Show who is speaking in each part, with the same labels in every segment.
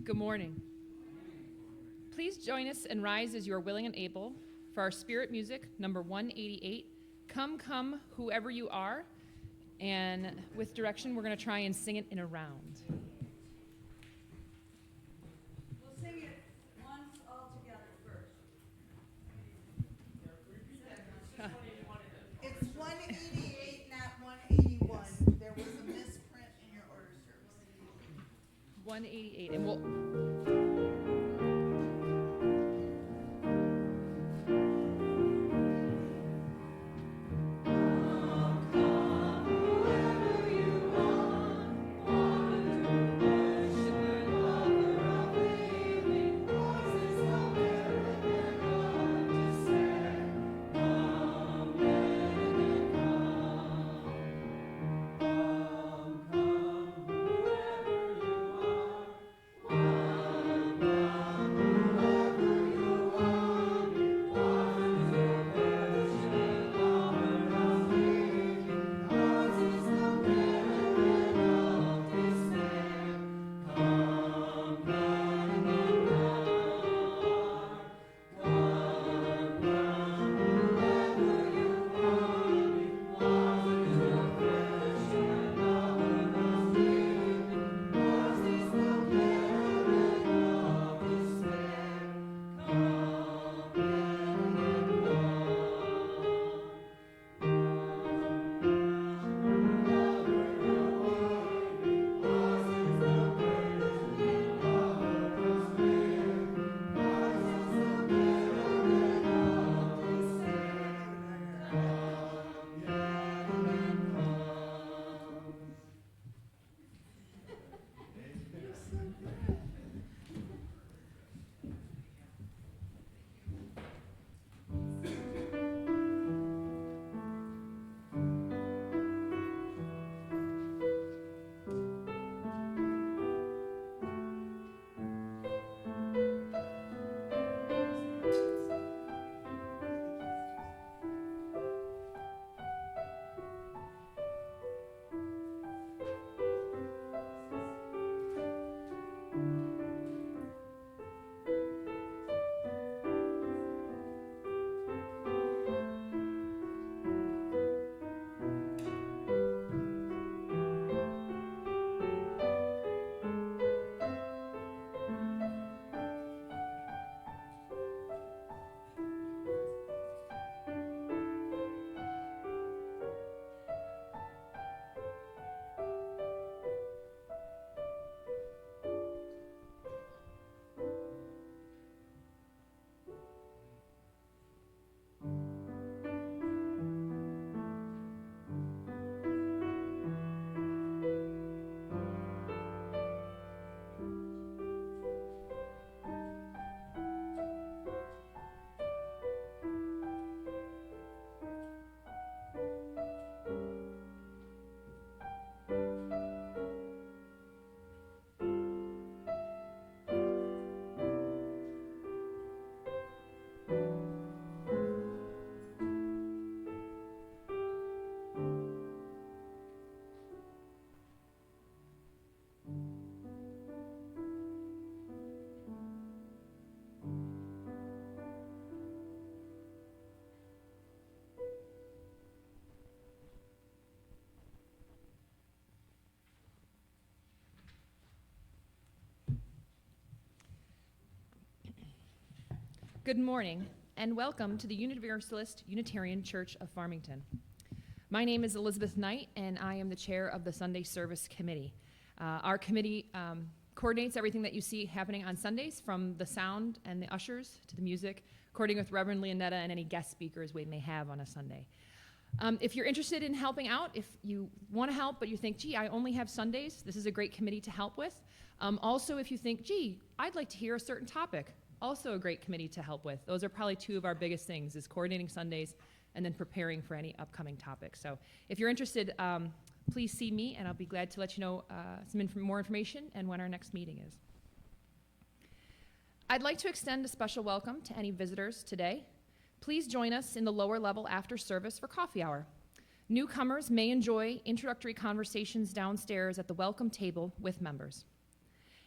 Speaker 1: Good morning. Please join us and rise as you are willing and able for our spirit music, number 188, Come, Come, Whoever You Are. And with direction, we're going to try and sing it in a round.
Speaker 2: We'll sing it once all together first. It's 188, not 181. There was a misprint in your order service.
Speaker 1: 188, and we'll... Good morning, and welcome to the Universalist Unitarian Church of Farmington. My name is Elizabeth Knight, and I am the chair of the Sunday Service Committee. Our committee coordinates everything that you see happening on Sundays, from the sound and the ushers to the music, coordinating with Reverend Leonetta and any guest speakers we may have on a Sunday. If you're interested in helping out, if you want to help but you think, gee, I only have Sundays, this is a great committee to help with. Also, if you think, gee, I'd like to hear a certain topic, also a great committee to help with. Those are probably two of our biggest things, is coordinating Sundays and then preparing for any upcoming topics. So if you're interested, please see me, and I'll be glad to let you know more information and when our next meeting is. I'd like to extend a special welcome to any visitors today. Please join us in the lower level after service for coffee hour. Newcomers may enjoy introductory conversations downstairs at the welcome table with members.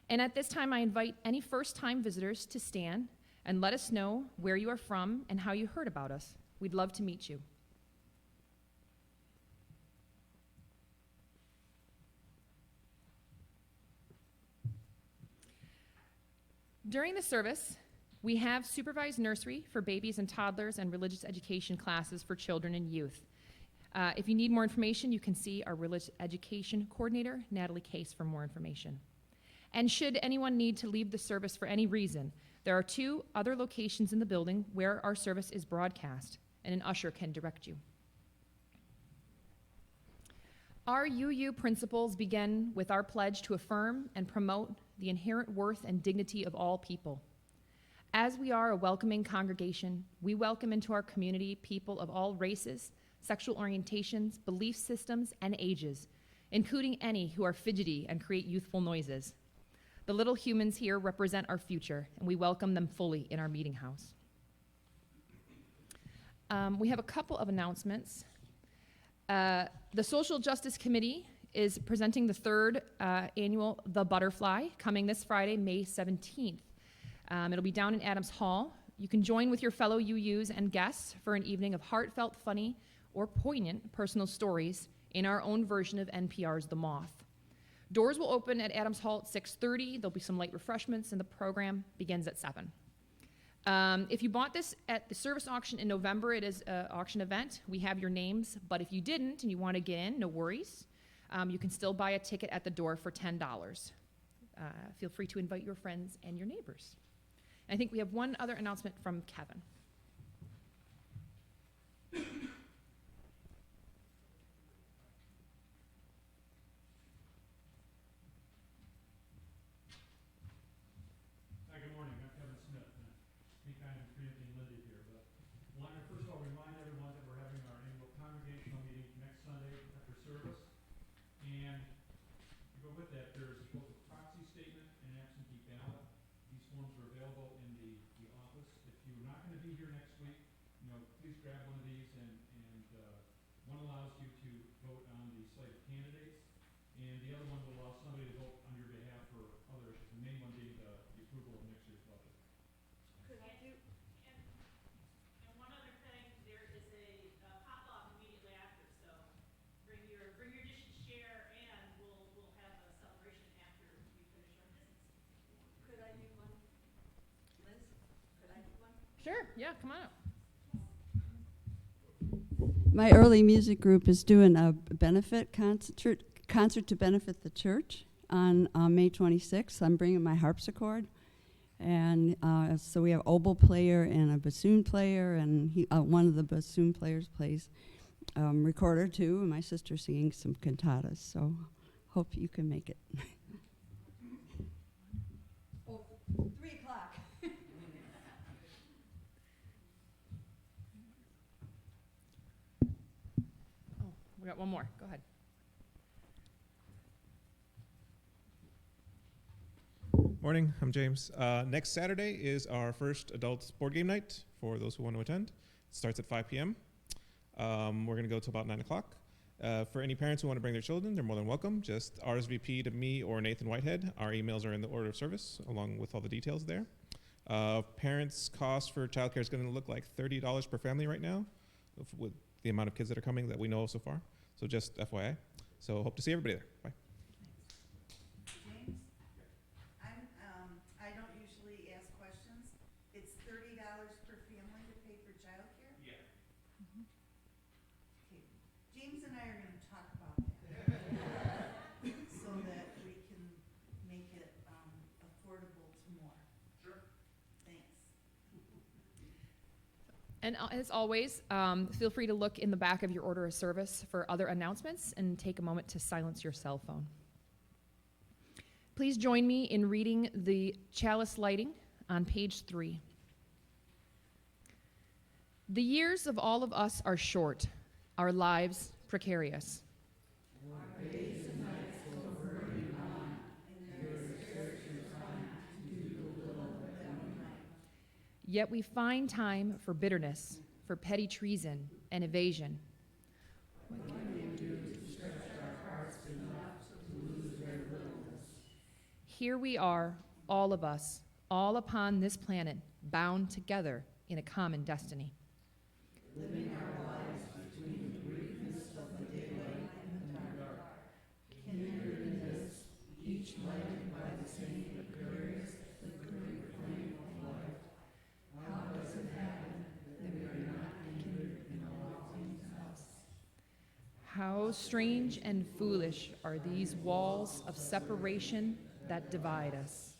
Speaker 1: And at this time, I invite any first-time visitors to stand and let us know where you are from and how you heard about us. We'd love to meet you. During the service, we have supervised nursery for babies and toddlers and religious education classes for children and youth. If you need more information, you can see our religious education coordinator, Natalie Case, for more information. And should anyone need to leave the service for any reason, there are 2 other locations in the building where our service is broadcast, and an usher can direct you. Our UU principles begin with our pledge to affirm and promote the inherent worth and dignity of all people. As we are a welcoming congregation, we welcome into our community people of all races, sexual orientations, belief systems, and ages, including any who are fidgety and create youthful noises. The little humans here represent our future, and we welcome them fully in our meeting house. We have a couple of announcements. The Social Justice Committee is presenting the 3rd annual The Butterfly coming this Friday, May 17th. It'll be down in Adams Hall. You can join with your fellow UUs and guests for an evening of heartfelt, funny, or poignant personal stories in our own version of NPR's The Moth. Doors will open at Adams Hall at 6:30. There'll be some light refreshments, and the program begins at 7. If you bought this at the service auction in November, it is an auction event. We have your names, but if you didn't and you want to get in, no worries. You can still buy a ticket at the door for $10. Feel free to invite your friends and your neighbors. And I think we have one other announcement from Kevin.
Speaker 3: Hi, good morning. I'm Kevin Smith. And I think I'm preempting Linda here, but I want to first of all remind everyone that we're having our annual congregational meeting next Sunday after service. And to go with that, there's both a proxy statement and absentee ballot. These forms are available in the office. If you're not going to be here next week, please grab one of these, and one allows you to vote on the slate of candidates, and the other one will allow somebody to vote on your behalf for other issues, the main one being the approval of next year's budget.
Speaker 2: Could I do,
Speaker 4: And one other thing, there is a pop-off immediately after, so bring your dish to share, and we'll have a celebration after we finish our business.
Speaker 2: could I do one? Liz, could I do one?
Speaker 1: Sure, yeah, come on up.
Speaker 5: My early music group is doing a benefit concert to benefit the church on May 26th. I'm bringing my harpsichord, and so we have oboe player and a bassoon player, and one of the bassoon players plays recorder too, and my sister's singing some cantatas. So hope you can make it.
Speaker 2: 3 o'clock.
Speaker 1: Oh, we got one more. Go ahead.
Speaker 6: Morning, I'm James. Next Saturday is our first adult board game night for those who want to attend. It starts at 5 p.m. We're going to go till about 9 o'clock. For any parents who want to bring their children, they're more than welcome. Just RSVP to me or Nathan Whitehead. Our emails are in the order of service, along with all the details there. Parents' cost for childcare is going to look like $30 per family right now, with the amount of kids that are coming that we know of so far. So just FYI. So hope to see everybody there. Bye.
Speaker 2: James? I don't usually ask questions. It's $30 per family to pay for childcare?
Speaker 3: Yeah.
Speaker 2: Okay. James and I are gonna talk about that. So that we can make it, affordable to more.
Speaker 3: Sure.
Speaker 2: Thanks.
Speaker 1: And as always, feel free to look in the back of your order of service for other announcements and take a moment to silence your cell phone. Please join me in reading the chalice lighting on page 3. The years of all of us are short, our lives precarious. Yet we find time for bitterness, for petty treason and evasion. here we are, all of us, all upon this planet, bound together in a common destiny. How strange and foolish are these walls of separation that divide us.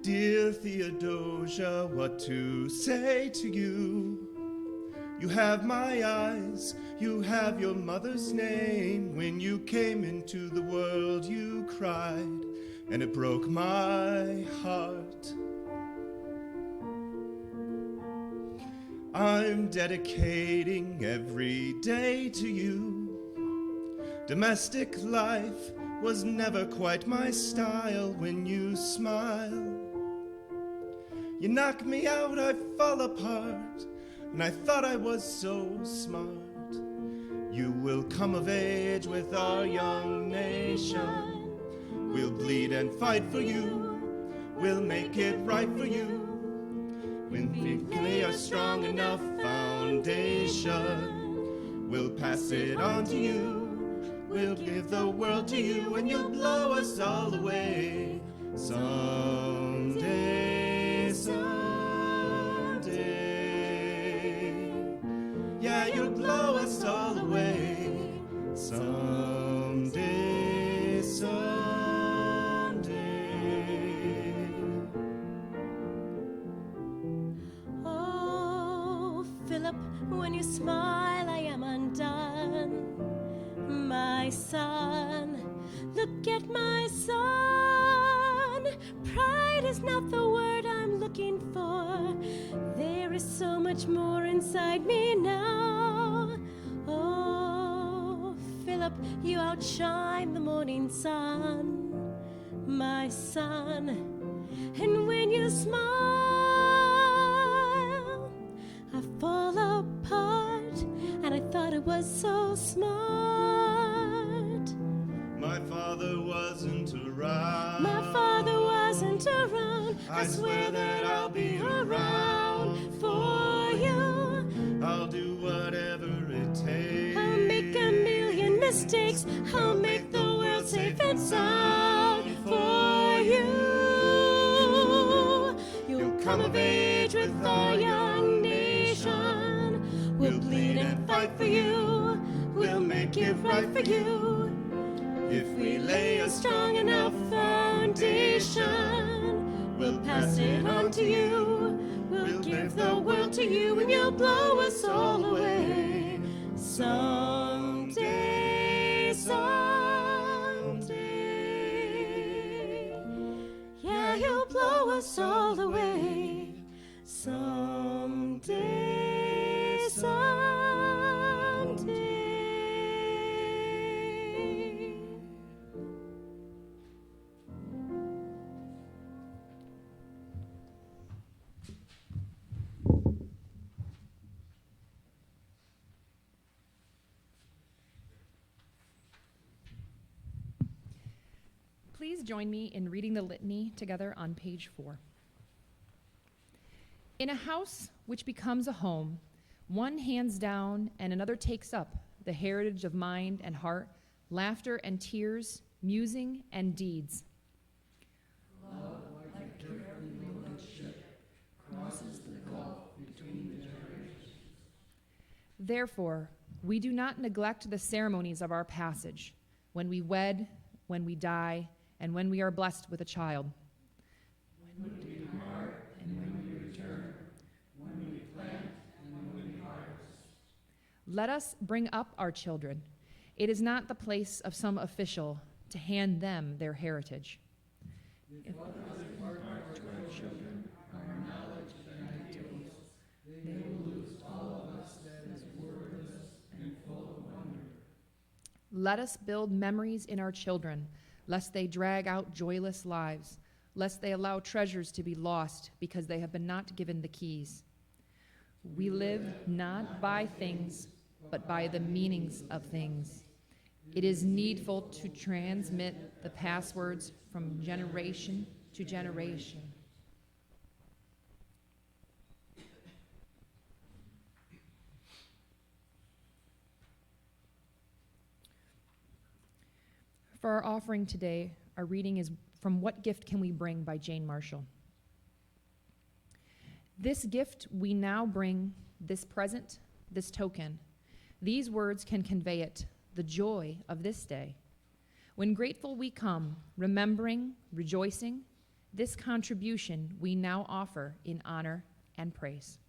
Speaker 7: Dear Theodosia, what to say to you? You have my eyes, you have your mother's name. When you came into the world, you cried, and it broke my heart. I'm dedicating every day to you. Domestic life was never quite my style. When you smile, you knock me out, I fall apart, and I thought I was so smart. You will come of age with our young nation. We'll bleed and fight for you. We'll make it right for you. When we lay a strong enough foundation, we'll pass it on to you. We'll give the world to you, and you'll blow us all away someday. Someday, yeah, you'll blow us all away someday, someday.
Speaker 8: Oh, Philip, when you smile, I am undone. My son, look at my son. Pride is not the word I'm looking for. There is so much more inside me now. Oh, Philip, you outshine the morning sun, my son. And when you smile, I fall apart, and I thought I was so smart.
Speaker 7: My father wasn't around.
Speaker 8: My father wasn't around.
Speaker 7: I swear that I'll be around
Speaker 8: for you.
Speaker 7: I'll do whatever it takes.
Speaker 8: I'll make a million mistakes. I'll make the world safe and sound for you. You'll come of age with our young nation. We'll bleed and fight for you. We'll make it right for you. If we lay a strong enough foundation, we'll pass it on to you. We'll give the world to you, and you'll blow us all away someday, someday. Yeah, you'll blow us all away someday, someday.
Speaker 1: Please join me in reading the litany together on page 4. In a house which becomes a home, one hands down and another takes up the heritage of mind and heart, laughter and tears, musing and deeds. Love, like a carefully loaded ship, crosses the gulf between the generations. Therefore, we do not neglect the ceremonies of our passage, when we wed, when we die, and when we are blessed with a child. When we depart and when we return, when we plant and when we harvest. Let us bring up our children. It is not the place of some official to hand them their heritage. If others impart our children our knowledge and ideals, they will lose all of us that is wordless and full of Let us build memories in our children, lest they drag out joyless lives, lest they allow treasures to be lost because they have been not given the keys. We live not by things, but by the meanings of things. It is needful to transmit the passwords from generation to generation. For our offering today, our reading is from What Gift Can We Bring by Jane Marshall. This gift we now bring, this present, this token. These words can convey it, the joy of this day. When grateful we come, remembering, rejoicing, this contribution we now offer in honor and praise.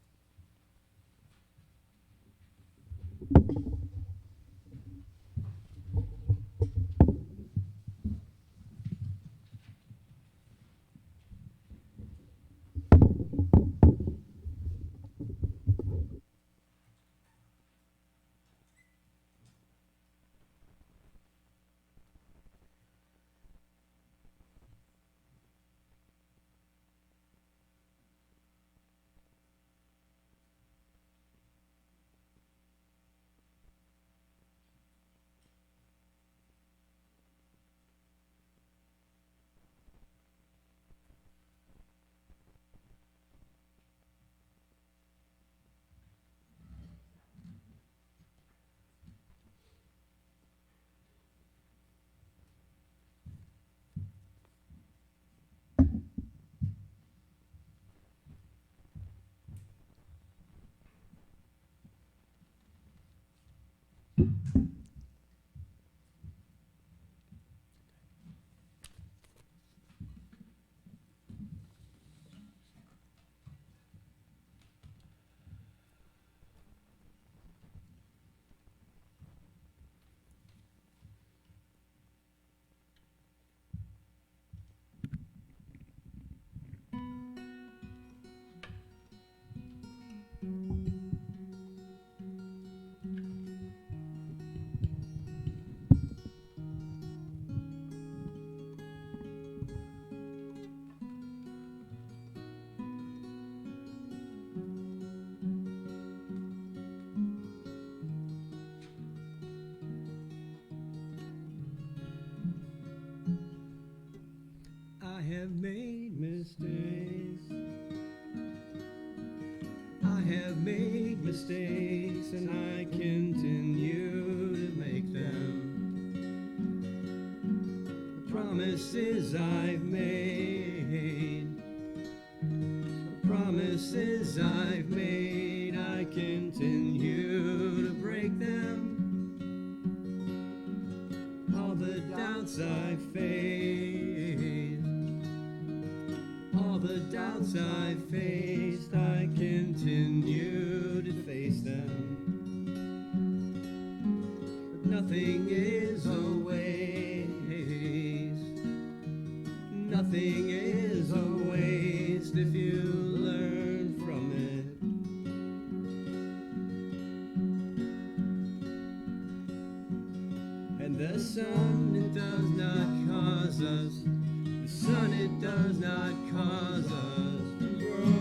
Speaker 9: I have made mistakes. I have made mistakes, and I continue to make them. The promises I've made, the promises I've made, I continue to break them. All the doubts I faced, all the doubts I faced, I continue to face them. But nothing is a waste, nothing is a waste if you learn from it. And the sun, it does not cause us, the sun, it does not cause us to grow.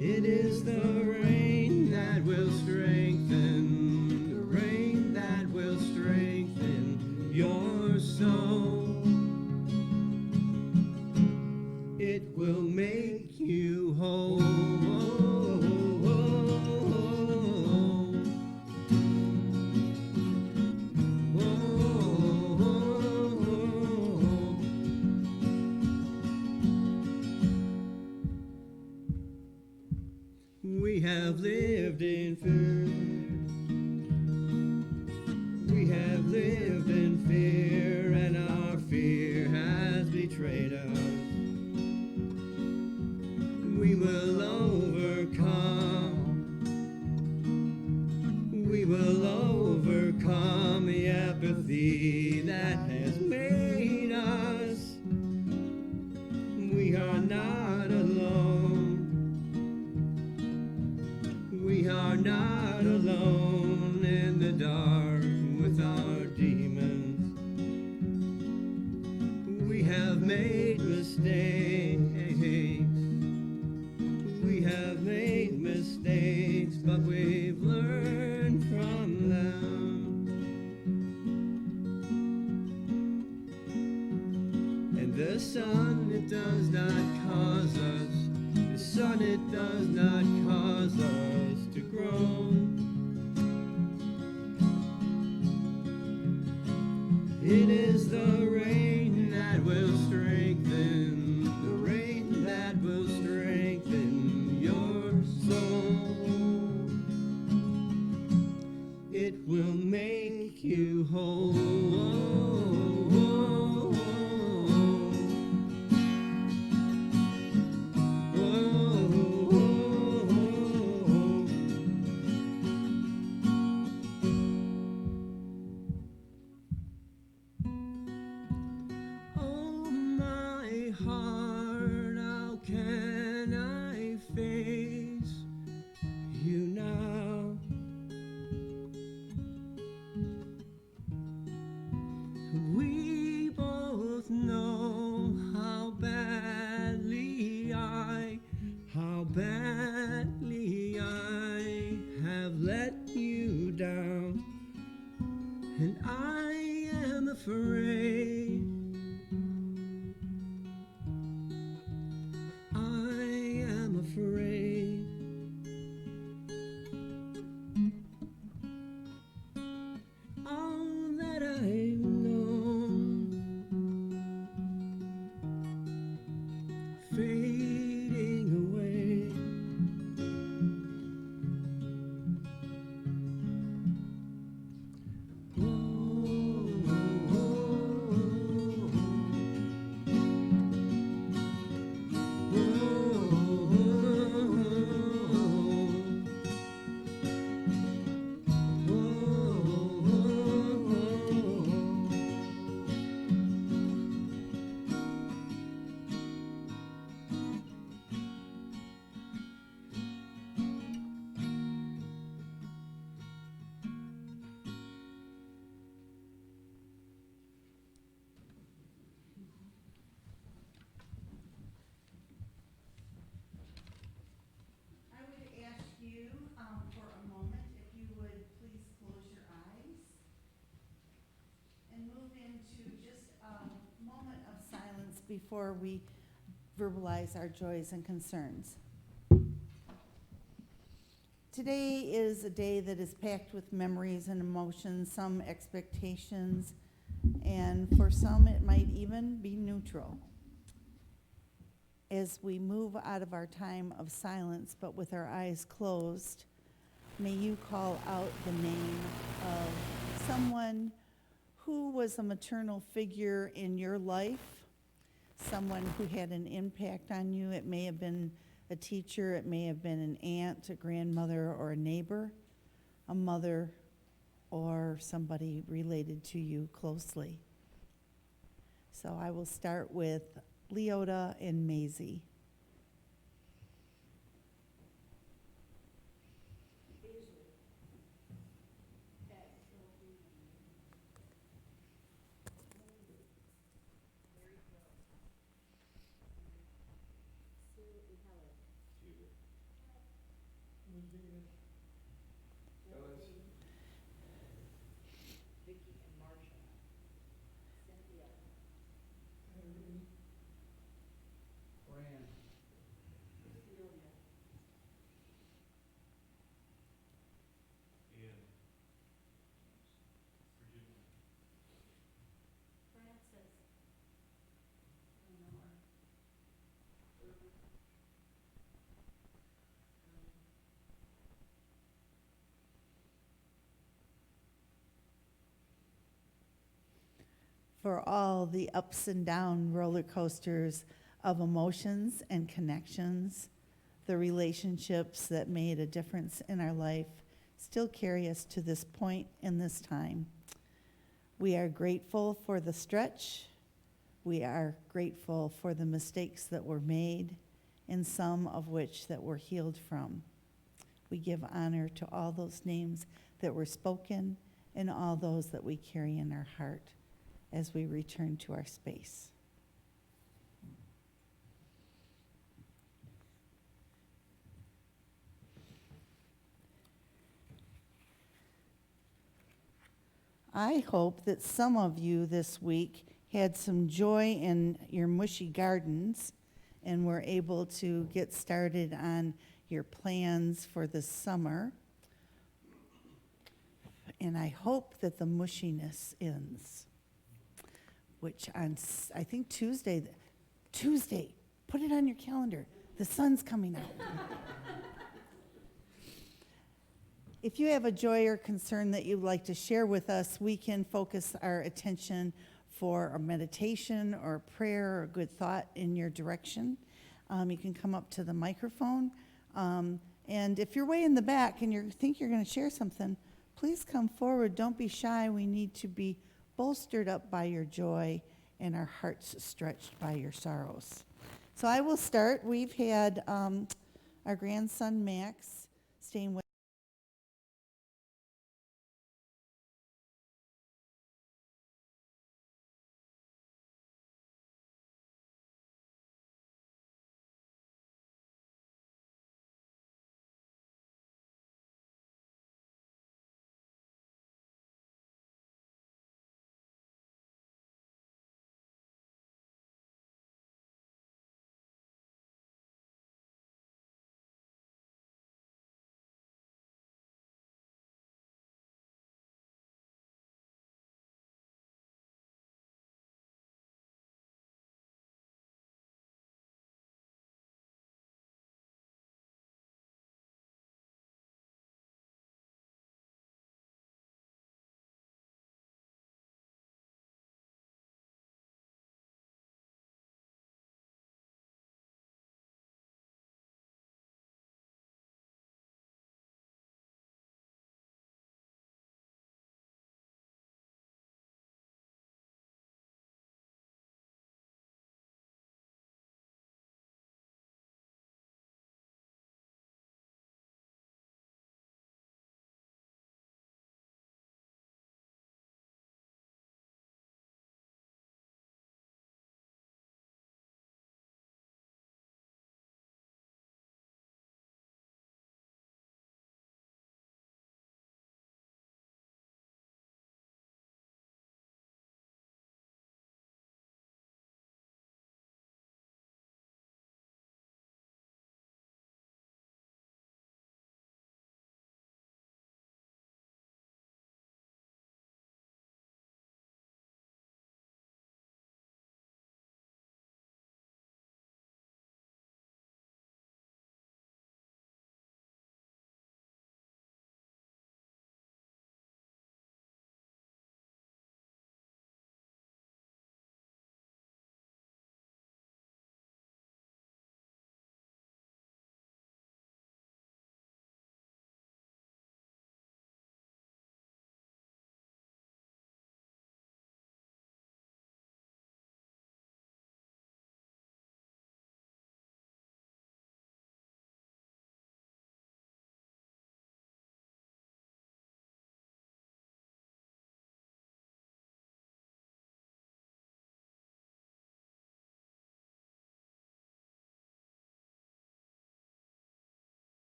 Speaker 9: It is the rain that will strengthen, the rain that will strengthen your soul. It will make you whole. We have lived in fear. We have lived in fear, and our fear has betrayed us. We will overcome. We will overcome the apathy that has made us. We are not alone. We are not made mistakes. We have made mistakes, but we've learned from them. And the sun, it does not cause us. The sun, it does not cause us to grow. It is the rain that will strengthen, the rain that will strengthen your soul. It will make you whole. Oh, my heart, how can I face you now? We both know how badly I have let you down, and I am afraid. I am afraid. All that I've known fading away.
Speaker 2: I would ask you, for a moment, if you would please close your eyes and move into just a moment of silence before we verbalize our joys and concerns. Today is a day that is packed with memories and emotions, some expectations, and for some it might even be neutral. As we move out of our time of silence, but with our eyes closed, may you call out the name of someone who was a maternal figure in your life, someone who had an impact on you. It may have been a teacher, it may have been an aunt, a grandmother, or a neighbor, a mother, or somebody related to you closely. So I will start with Leota and Maisie. For all the ups and down roller coasters of emotions and connections, the relationships that made a difference in our life still carry us to this point in this time. We are grateful for the stretch. We are grateful for the mistakes that were made, and some of which that we're healed from. We give honor to all those names that were spoken and all those that we carry in our heart as we return to our space. I hope that some of you this week had some joy in your mushy gardens and were able to get started on your plans for the summer. And I hope that the mushiness ends, which on, I think Tuesday, put it on your calendar. The sun's coming out. If you have a joy or concern that you'd like to share with us, we can focus our attention for a meditation or a prayer or a good thought in your direction. You can come up to the microphone. And if you're way in the back and you think you're going to share something, please come forward. Don't be shy. We need to be bolstered up by your joy and our hearts stretched by your sorrows. So I will start. We've had our grandson Max staying with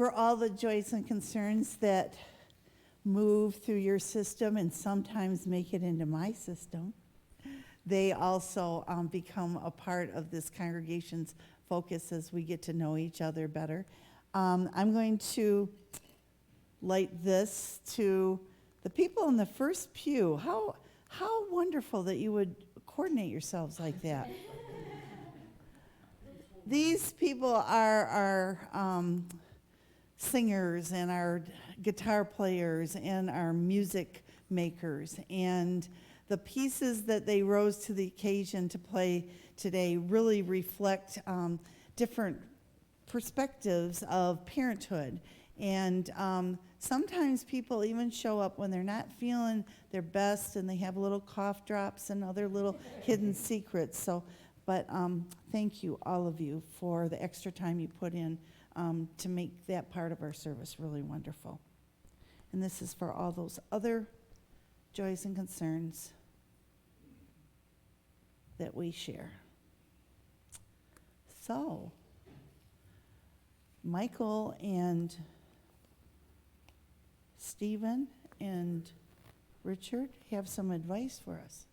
Speaker 2: for all the joys and concerns that move through your system and sometimes make it into my system. They also become a part of this congregation's focus as we get to know each other better. I'm going to light this to the people in the first pew. How wonderful that you would coordinate yourselves like that. These people are our singers and our guitar players and our music makers, and the pieces that they rose to the occasion to play today really reflect different perspectives of parenthood. And sometimes people even show up when they're not feeling their best and they have little cough drops and other little hidden secrets. So, but thank you, all of you, for the extra time you put in to make that part of our service really wonderful. And this is for all those other joys and concerns that we share. So, Michael and Stephen and Richard have some advice for us.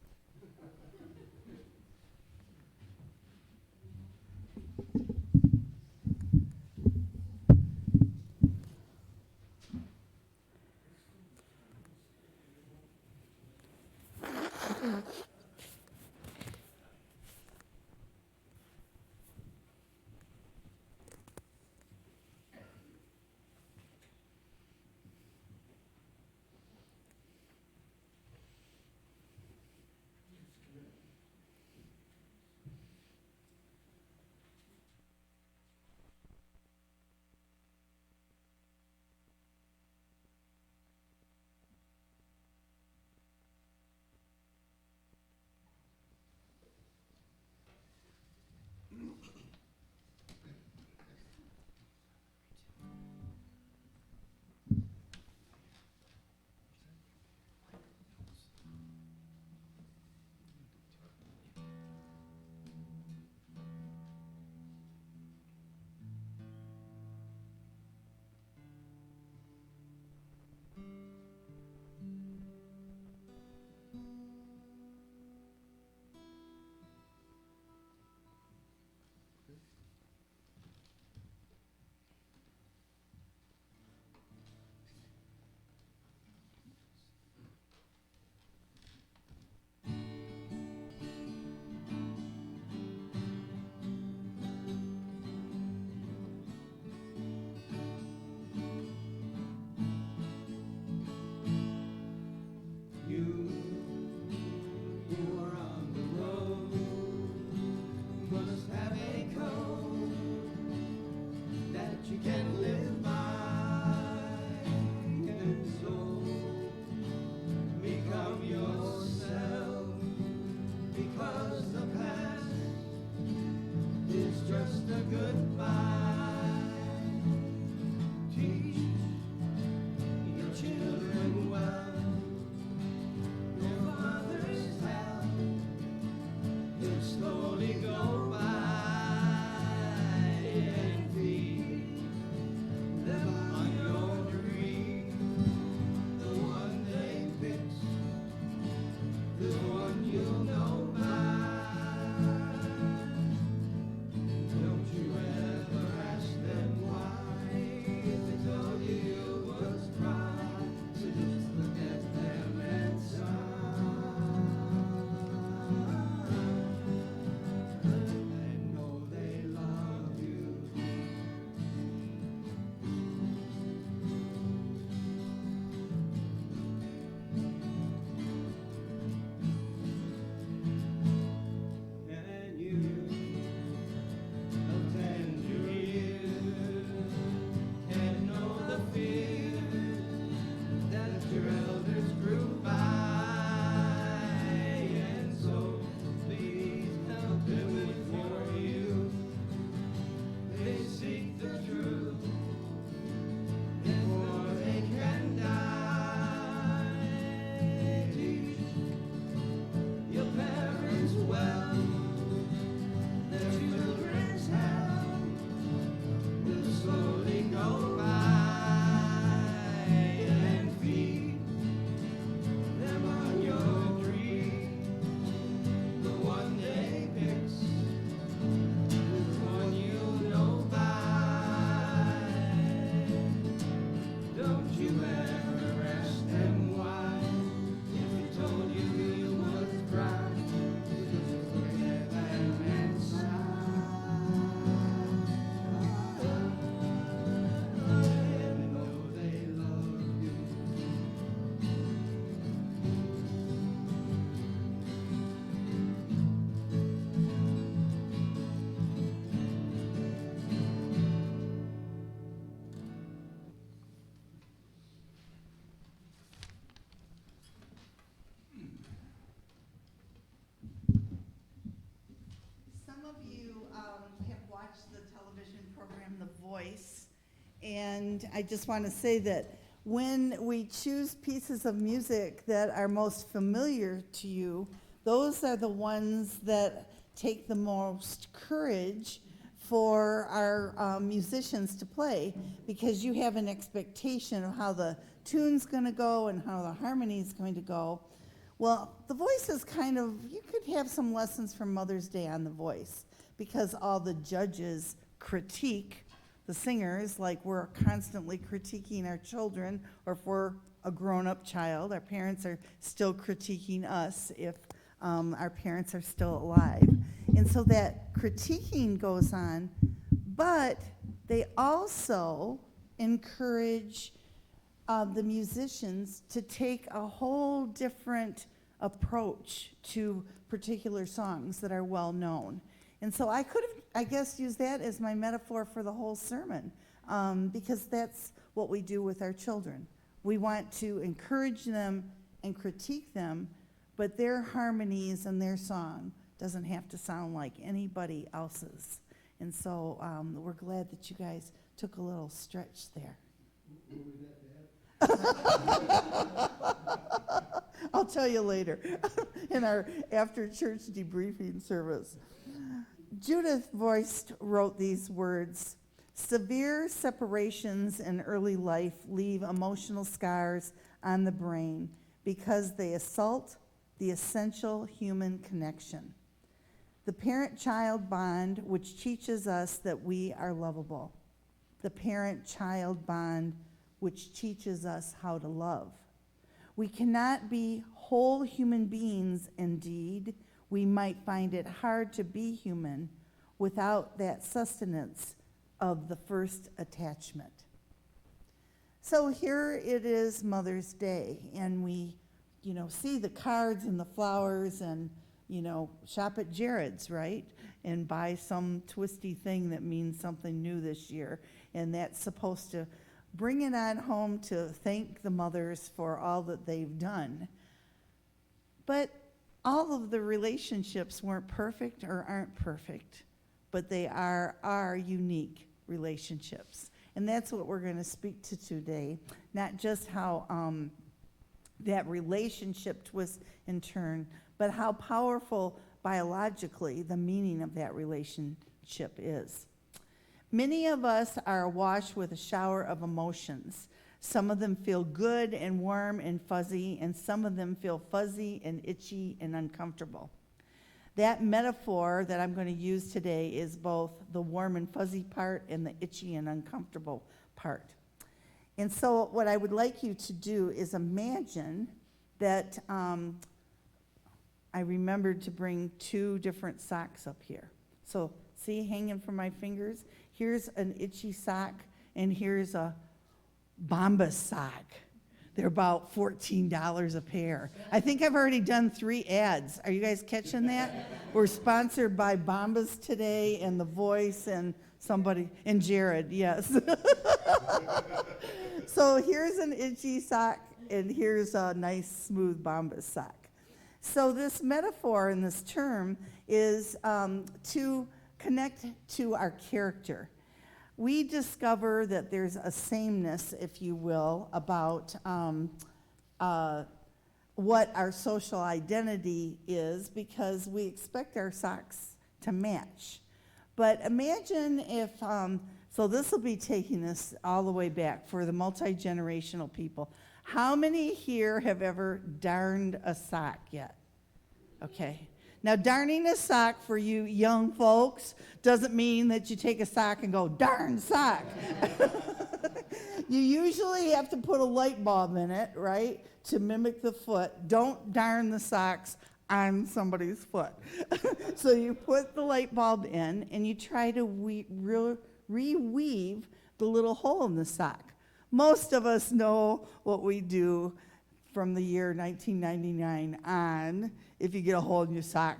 Speaker 2: of you have watched the television program The Voice, and I just want to say that when we choose pieces of music that are most familiar to you, those are the ones that take the most courage for our musicians to play, because you have an expectation of how the tune's going to go and how the harmony's going to go. Well, The Voice is kind of, you could have some lessons from Mother's Day on The Voice, because all the judges critique the singers like we're constantly critiquing our children, or if we're a grown-up child, our parents are still critiquing us if our parents are still alive. And so that critiquing goes on, but they also encourage the musicians to take a whole different approach to particular songs that are well known. And so I could have, I guess, used that as my metaphor for the whole sermon, because that's what we do with our children. We want to encourage them and critique them, but their harmonies and their song doesn't have to sound like anybody else's. And so we're glad that you guys took a little stretch there. I'll tell you later in our after-church debriefing service. Judith Voist wrote these words: "Severe separations in early life leave emotional scars on the brain because they assault the essential human connection. The parent-child bond which teaches us that we are lovable. The parent-child bond which teaches us how to love. We cannot be whole human beings. Indeed, we might find it hard to be human without that sustenance of the first attachment." So here it is, Mother's Day, and we, see the cards and the flowers and, shop at Jared's, right? And buy some twisty thing that means something new this year. And that's supposed to bring it on home to thank the mothers for all that they've done. But all of the relationships weren't perfect or aren't perfect, but they are our unique relationships. And that's what we're going to speak to today, not just how that relationship twists and turns, but how powerful biologically the meaning of that relationship is. Many of us are awash with a shower of emotions. Some of them feel good and warm and fuzzy, and some of them feel fuzzy and itchy and uncomfortable. That metaphor that I'm going to use today is both the warm and fuzzy part and the itchy and uncomfortable part. And so what I would like you to do is imagine that I remembered to bring 2 different socks up here. So see, hanging from my fingers, here's an itchy sock, and here's a Bombas sock. They're about $14 a pair. I think I've already done 3 ads. Are you guys catching that? We're sponsored by Bombas today, and The Voice, and somebody, and Jared, yes. So here's an itchy sock, and here's a nice, smooth Bombas sock. So this metaphor and this term is to connect to our character. We discover that there's a sameness, if you will, about what our social identity is, because we expect our socks to match. But imagine if, so this will be taking us all the way back for the multi-generational people. How many here have ever darned a sock yet? Okay. Now, darning a sock for you young folks doesn't mean that you take a sock and go, darn sock. You usually have to put a light bulb in it, right, to mimic the foot. Don't darn the socks on somebody's foot. So you put the light bulb in, and you try to reweave the little hole in the sock. Most of us know what we do from the year 1999 on if you get a hole in your sock,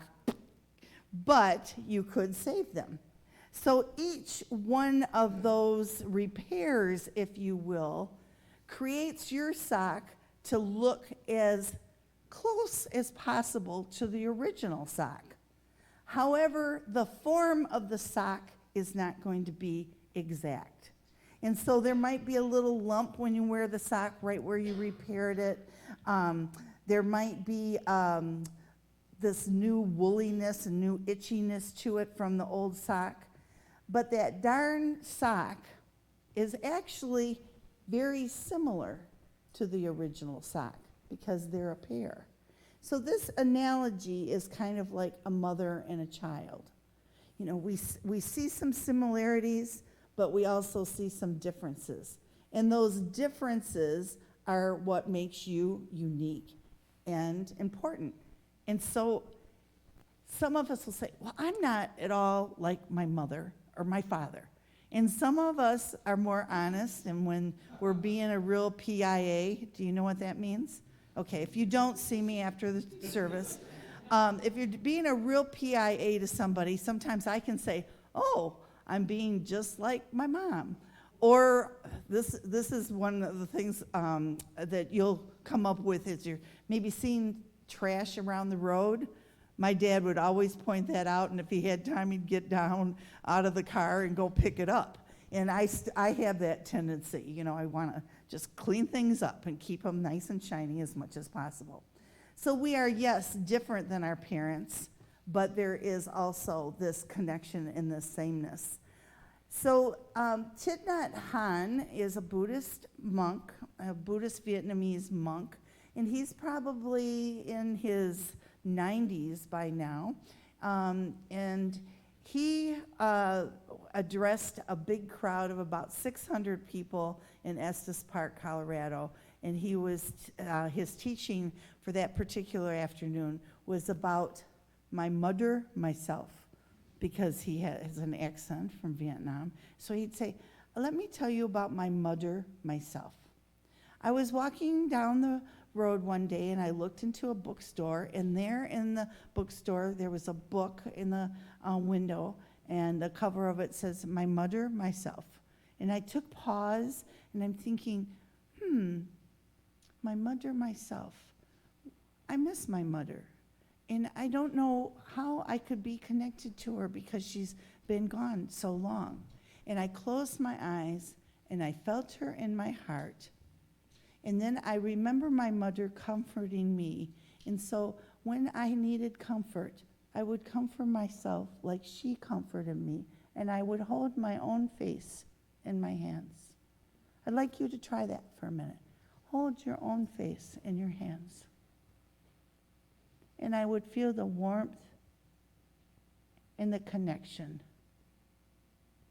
Speaker 2: but you could save them. So each one of those repairs, if you will, creates your sock to look as close as possible to the original sock. However, the form of the sock is not going to be exact. And so there might be a little lump when you wear the sock right where you repaired it. There might be this new woolliness and new itchiness to it from the old sock. But that darn sock is actually very similar to the original sock because they're a pair. So this analogy is kind of like a mother and a child. You know, we see some similarities, but we also see some differences. And those differences are what makes you unique and important. And so some of us will say, well, I'm not at all like my mother or my father. And some of us are more honest, and when we're being a real PIA, do you know what that means? Okay, if you don't see me after the service, if you're being a real PIA to somebody, sometimes I can say, oh, I'm being just like my mom. Or this is one of the things that you'll come up with is you're maybe seeing trash around the road. My dad would always point that out, and if he had time, he'd get down out of the car and go pick it up. And I have that tendency, you know, I want to just clean things up and keep them nice and shiny as much as possible. So we are, yes, different than our parents, but there is also this connection and this sameness. So Thich Nhat Hanh is a Buddhist monk, a Buddhist Vietnamese monk, and he's probably in his 90s by now, and he addressed a big crowd of about 600 people in Estes Park, Colorado, and he was his teaching for that particular afternoon was about my mother, myself, because he has an accent from Vietnam. So he'd say, let me tell you about my mother, myself. I was walking down the road one day and I looked into a bookstore, and there in the bookstore there was a book in the window, and the cover of it says, My Mother, Myself. And I took pause and I'm thinking, my mother, myself. I miss my mother. And I don't know how I could be connected to her because she's been gone so long. And I closed my eyes and I felt her in my heart. And then I remember my mother comforting me. And so when I needed comfort, I would comfort myself like she comforted me. And I would hold my own face in my hands. I'd like you to try that for a minute. Hold your own face in your hands. And I would feel the warmth and the connection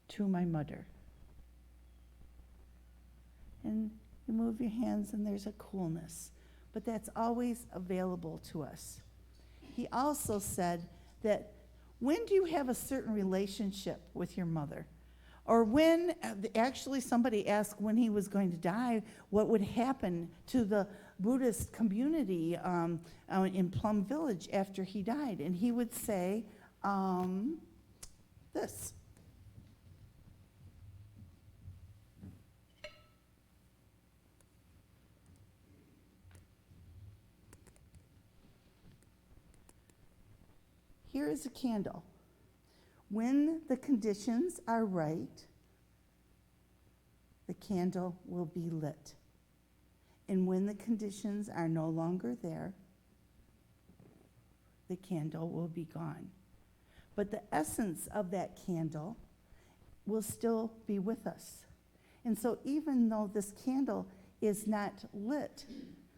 Speaker 2: to my mother. And you move your hands and there's a coolness, but that's always available to us. He also said that when do you have a certain relationship with your mother? Or when, actually somebody asked when he was going to die, what would happen to the Buddhist community in Plum Village after he died. And he would say this. Here is a candle. When the conditions are right, the candle will be lit. And when the conditions are no longer there, the candle will be gone. But the essence of that candle will still be with us. And so even though this candle is not lit,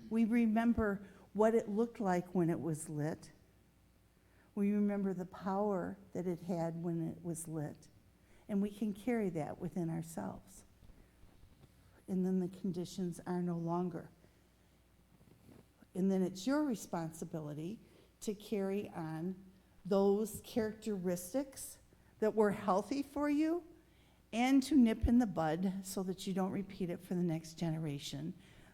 Speaker 2: we remember what it looked like when it was lit. We remember the power that it had when it was lit. And we can carry that within ourselves. And then the conditions are no longer. And then it's your responsibility to carry on those characteristics that were healthy for you and to nip in the bud so that you don't repeat it for the next generation,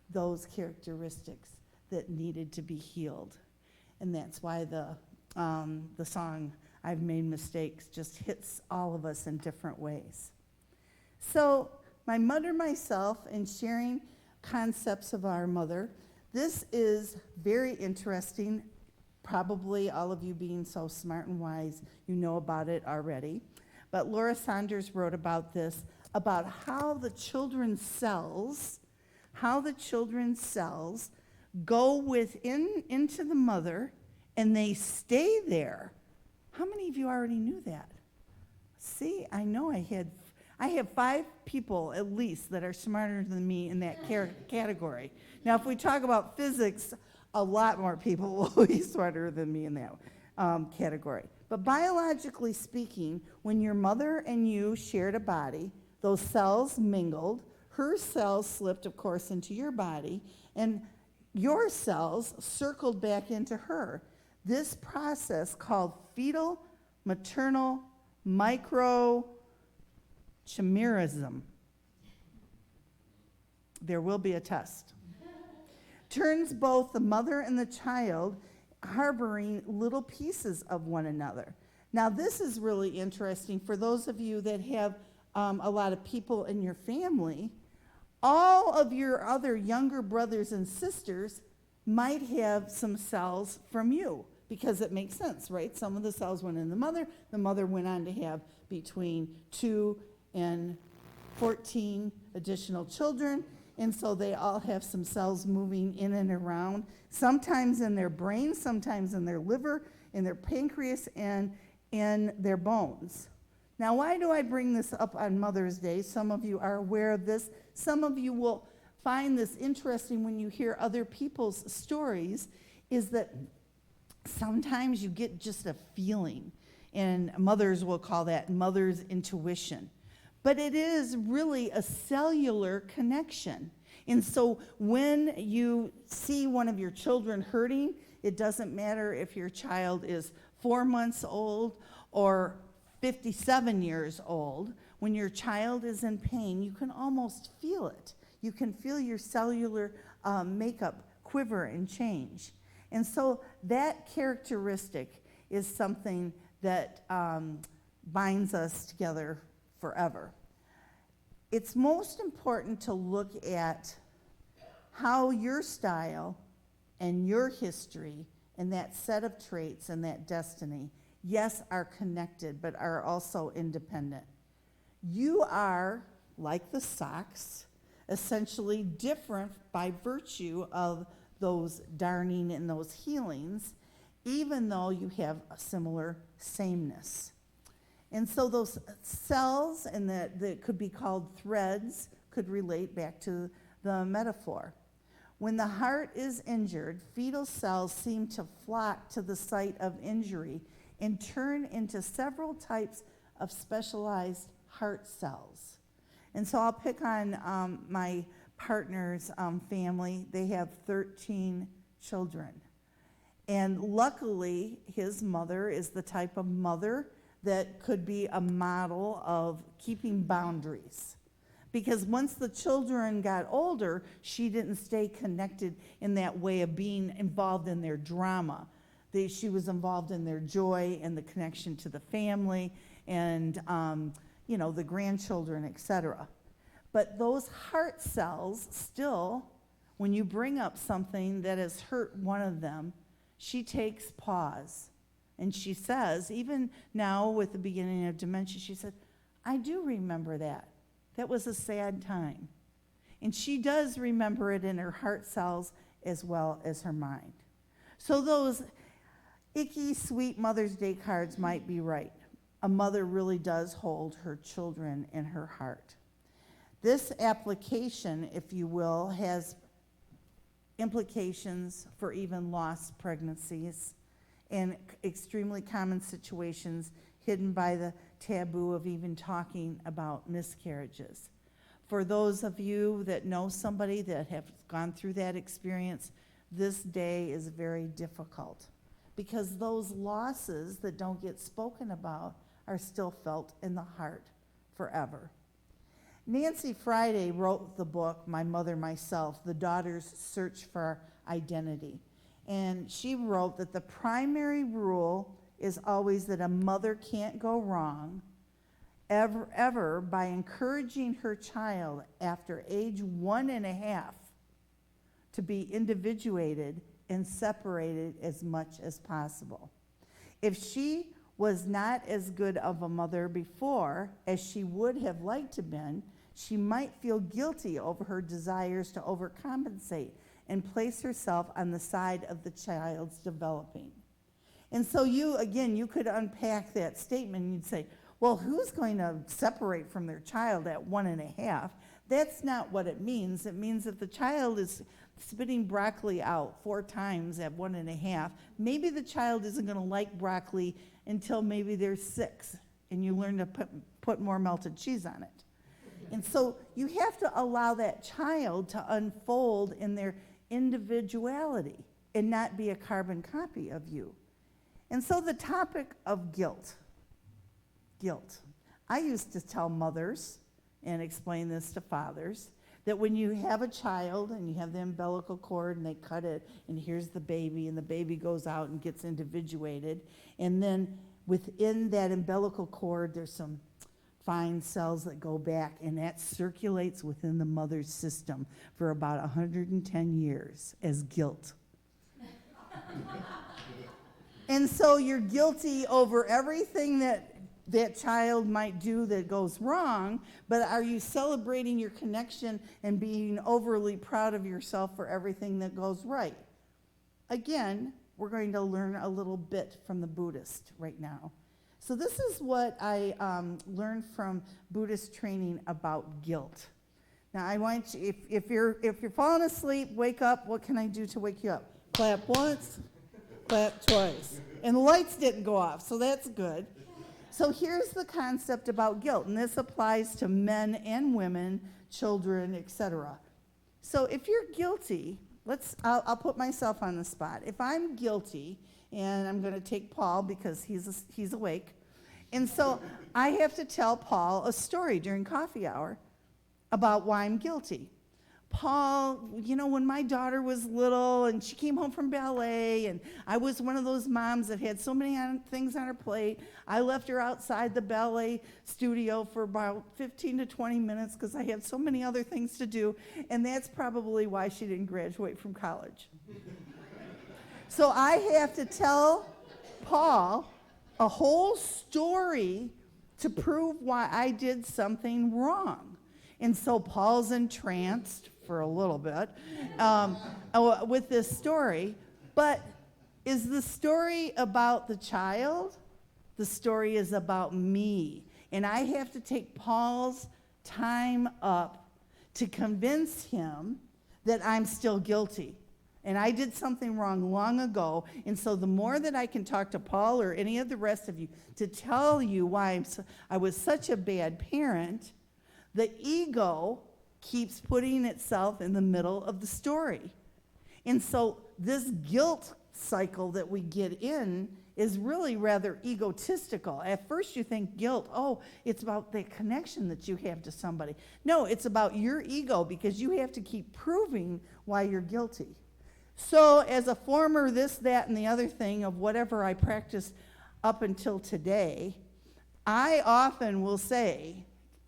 Speaker 2: those characteristics that needed to be healed. And that's why the song, I've Made Mistakes, just hits all of us in different ways. So, my mother, myself, and sharing concepts of our mother, this is very interesting Probably all of you being so smart and wise, you know about it already. But Laura Saunders wrote about this, about how the children's cells go into the mother and they stay there. How many of you already knew that? See, I know I have 5 people at least that are smarter than me in that category. Now, if we talk about physics, a lot more people will be smarter than me in that category. But biologically speaking, when your mother and you shared a body, those cells mingled, her cells slipped, of course, into your body, and your cells circled back into her. This process called fetal maternal microchimerism. There will be a test. Turns both the mother and the child harboring little pieces of one another. Now, this is really interesting for those of you that have a lot of people in your family. All of your other younger brothers and sisters might have some cells from you, because it makes sense, right? Some of the cells went in the mother went on to have between 2 and 14 additional children, and so they all have some cells moving in and around, sometimes in their brain, sometimes in their liver, in their pancreas, and in their bones. Now, why do I bring this up on Mother's Day? Some of you are aware of this. Some of you will find this interesting when you hear other people's stories, is that sometimes you get just a feeling, and mothers will call that mother's intuition. But it is really a cellular connection. And so when you see one of your children hurting, it doesn't matter if your child is 4 months old or 57 years old. When your child is in pain, you can almost feel it. You can feel your cellular makeup quiver and change. And so that characteristic is something that binds us together forever. It's most important to look at how your style and your history and that set of traits and that destiny, yes, are connected, but are also independent. You are, like the socks, essentially different by virtue of those darning and those healings, even though you have a similar sameness. And so those cells, and that could be called threads, could relate back to the metaphor. When the heart is injured, fetal cells seem to flock to the site of injury and turn into several types of specialized heart cells. And so I'll pick on my partner's family. They have 13 children. And luckily, his mother is the type of mother that could be a model of keeping boundaries. Because once the children got older, she didn't stay connected in that way of being involved in their drama. She was involved in their joy and the connection to the family and the grandchildren, etc. But those heart cells still, when you bring up something that has hurt one of them, she takes pause. And she says, even now with the beginning of dementia, she said, I do remember that. That was a sad time. And she does remember it in her heart cells as well as her mind. So those icky, sweet Mother's Day cards might be right. A mother really does hold her children in her heart. This application, if you will, has implications for even lost pregnancies and extremely common situations hidden by the taboo of even talking about miscarriages. For those of you that know somebody that have gone through that experience, this day is very difficult because those losses that don't get spoken about are still felt in the heart forever. Nancy Friday wrote the book, My Mother, Myself, The Daughter's Search for Identity. And she wrote that the primary rule is always that a mother can't go wrong ever by encouraging her child after age 1.5 to be individuated and separated as much as possible. If she was not as good of a mother before as she would have liked to been, she might feel guilty over her desires to overcompensate and place herself on the side of the child's developing. And so you could unpack that statement and you'd say, well, who's going to separate from their child at 1.5? That's not what it means. It means that the child is spitting broccoli out 4 times at 1.5. Maybe the child isn't going to like broccoli until maybe they're 6, and you learn to put more melted cheese on it. And so you have to allow that child to unfold in their individuality and not be a carbon copy of you. And so the topic of guilt. I used to tell mothers and explain this to fathers, that when you have a child and you have the umbilical cord and they cut it and here's the baby and the baby goes out and gets individuated, and then within that umbilical cord there's some fine cells that go back, and that circulates within the mother's system for about 110 years as guilt. And so you're guilty over everything that child might do that goes wrong, but are you celebrating your connection and being overly proud of yourself for everything that goes right? Again, we're going to learn a little bit from the Buddhist right now. So this is what I learned from Buddhist training about guilt. Now I want you, if you're falling asleep, wake up. What can I do to wake you up? Clap once, clap twice. And the lights didn't go off, so that's good. So here's the concept about guilt, and this applies to men and women, children, etc. So if you're guilty, I'll put myself on the spot. If I'm guilty, and I'm going to take Paul because he's awake, and so I have to tell Paul a story during coffee hour about why I'm guilty. Paul, when my daughter was little and she came home from ballet, and I was one of those moms that had so many things on her plate, I left her outside the ballet studio for about 15 to 20 minutes because I had so many other things to do, and that's probably why she didn't graduate from college. So I have to tell Paul a whole story to prove why I did something wrong. And so Paul's entranced for a little bit with this story. But is the story about the child? The story is about me. And I have to take Paul's time up to convince him that I'm still guilty. And I did something wrong long ago. And so the more that I can talk to Paul or any of the rest of you to tell you why I was such a bad parent, the ego keeps putting itself in the middle of the story. And so this guilt cycle that we get in is really rather egotistical. At first you think guilt, it's about the connection that you have to somebody. No, it's about your ego because you have to keep proving why you're guilty. So as a former this, that, and the other thing of whatever I practiced up until today, I often will say,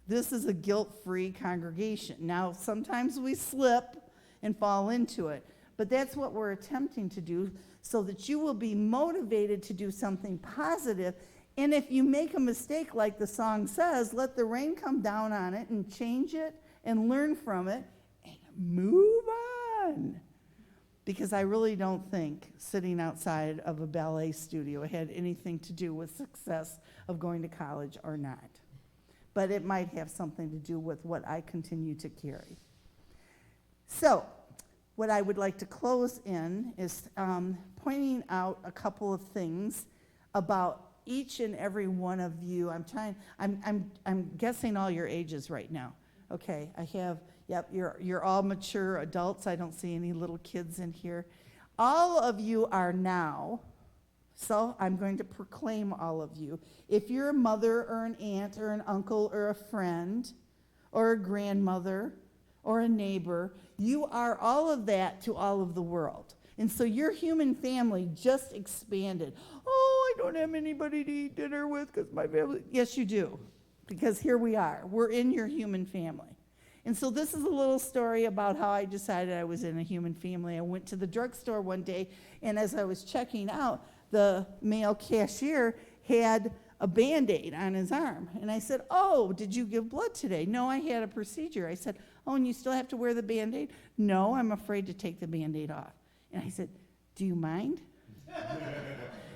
Speaker 2: this is a guilt-free congregation. Now, sometimes we slip and fall into it, but that's what we're attempting to do so that you will be motivated to do something positive. And if you make a mistake, like the song says, let the rain come down on it and change it and learn from it and move on. Because I really don't think sitting outside of a ballet studio had anything to do with success of going to college or not. But it might have something to do with what I continue to carry. So, what I would like to close in is pointing out a couple of things about each and every one of you. I'm guessing all your ages right now. Okay, I have, you're all mature adults. I don't see any little kids in here. All of you are now. So I'm going to proclaim all of you. If you're a mother or an aunt or an uncle or a friend or a grandmother or a neighbor, you are all of that to all of the world. And so your human family just expanded. I don't have anybody to eat dinner with because my family. Yes, you do, because here we are. We're in your human family. And so this is a little story about how I decided I was in a human family. I went to the drugstore one day, and as I was checking out, the male cashier had a Band-Aid on his arm. And I said, "Oh, did you give blood today?" "No, I had a procedure." I said, "Oh, and you still have to wear the Band-Aid?" "No, I'm afraid to take the Band-Aid off." And I said, "Do you mind?"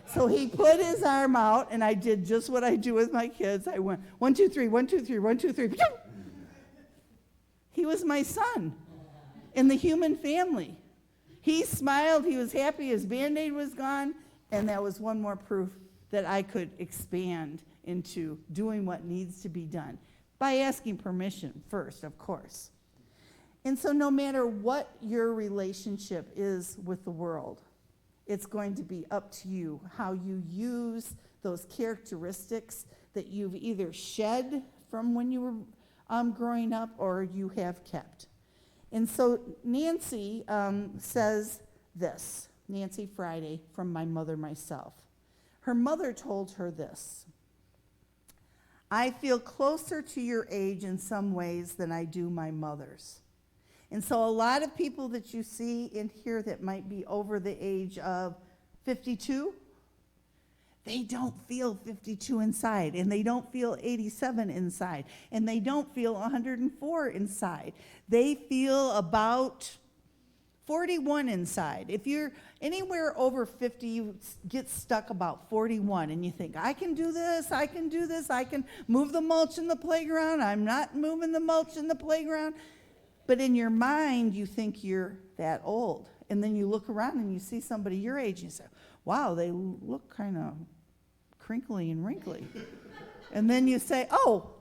Speaker 2: So he put his arm out, and I did just what I do with my kids. I went, 1, 2, 3, 1, 2, 3, 1, 2, 3. He was my son in the human family. He smiled. He was happy. His Band-Aid was gone. And that was one more proof that I could expand into doing what needs to be done by asking permission first, of course. And so no matter what your relationship is with the world, it's going to be up to you how you use those characteristics that you've either shed from when you were growing up or you have kept. And so Nancy says this, Nancy Friday, from My Mother Myself. Her mother told her this: "I feel closer to your age in some ways than I do my mother's." And so a lot of people that you see in here that might be over the age of 52, they don't feel 52 inside, and they don't feel 87 inside, and they don't feel 104 inside. They feel about 41 inside. If you're anywhere over 50, you get stuck about 41, and you think, "I can do this, I can do this, I can move the mulch in the playground, I'm not moving the mulch in the playground." But in your mind, you think you're that old. And then you look around and you see somebody your age, and you say, "Wow, they look kind of crinkly and wrinkly." And then you say, "Oh,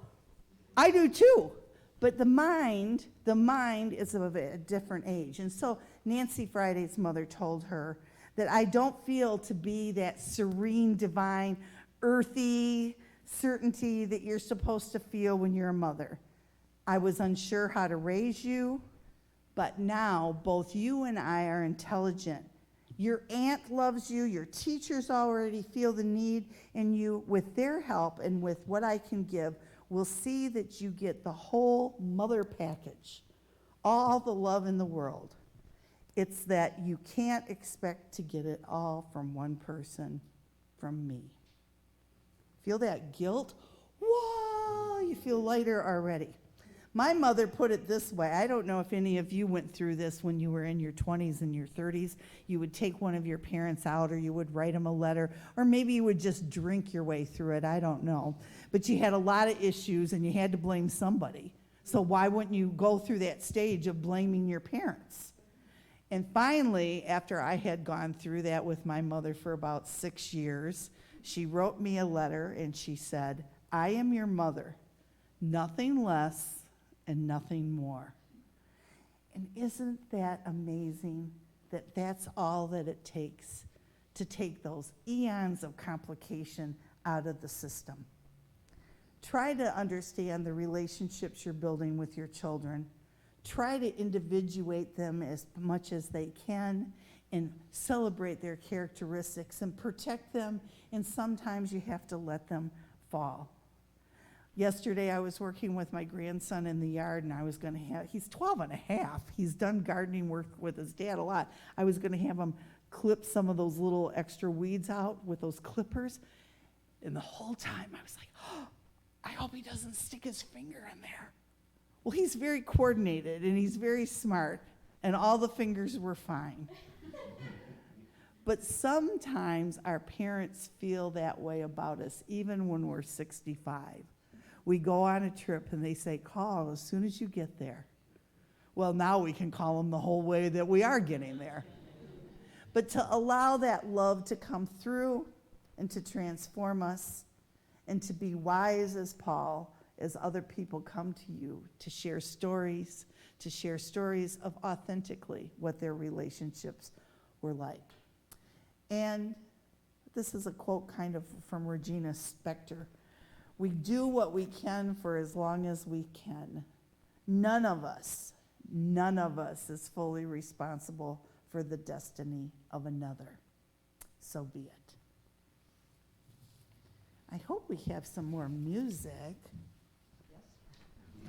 Speaker 2: I do too." But the mind is of a different age. And so Nancy Friday's mother told her that I don't feel to be that serene, divine, earthy certainty that you're supposed to feel when you're a mother. I was unsure how to raise you, but now both you and I are intelligent. Your aunt loves you, your teachers already feel the need, and you, with their help and with what I can give, will see that you get the whole mother package, all the love in the world. It's that you can't expect to get it all from one person, from me. Feel that guilt? Whoa, you feel lighter already. My mother put it this way. I don't know if any of you went through this when you were in your 20s and your 30s. You would take one of your parents out, or you would write them a letter, or maybe you would just drink your way through it. I don't know. But you had a lot of issues and you had to blame somebody. So why wouldn't you go through that stage of blaming your parents? And finally, after I had gone through that with my mother for about 6 years, she wrote me a letter and she said, "I am your mother, nothing less and nothing more." And isn't that amazing that that's all that it takes to take those eons of complication out of the system? Try to understand the relationships you're building with your children. Try to individuate them as much as they can and celebrate their characteristics and protect them, and sometimes you have to let them fall. Yesterday, I was working with my grandson in the yard, and I was going to he's 12 and a half. He's done gardening work with his dad a lot. I was going to have him clip some of those little extra weeds out with those clippers. And the whole time, I was like, "Oh, I hope he doesn't stick his finger in there." Well, he's very coordinated, and he's very smart, and all the fingers were fine. But sometimes our parents feel that way about us, even when we're 65. We go on a trip and they say, "Call as soon as you get there." Well, now we can call them the whole way that we are getting there. But to allow that love to come through and to transform us and to be wise as Paul as other people come to you to share stories of authentically what their relationships were like. And this is a quote kind of from Regina Spektor. "We do what we can for as long as we can. None of us is fully responsible for the destiny of another. So be it." I hope we have some more music.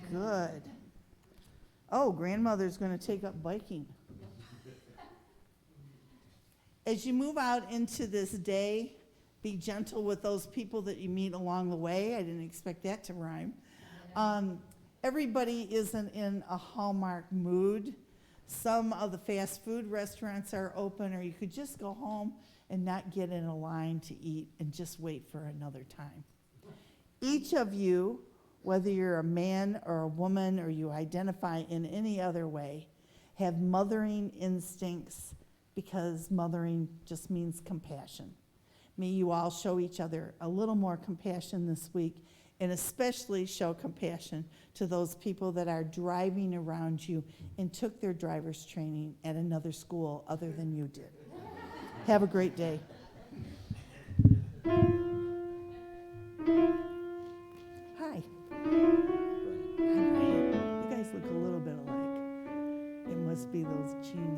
Speaker 2: Good. Oh, grandmother's going to take up biking. As you move out into this day, be gentle with those people that you meet along the way. I didn't expect that to rhyme. Everybody isn't in a Hallmark mood. Some of the fast food restaurants are open, or you could just go home and not get in a line to eat and just wait for another time. Each of you, whether you're a man or a woman or you identify in any other way, have mothering instincts, because mothering just means compassion. May you all show each other a little more compassion this week, and especially show compassion to those people that are driving around you and took their driver's training at another school other than you did. Have a great day. Hi. Hi, Brian. You guys look a little bit alike. It must be those jeans.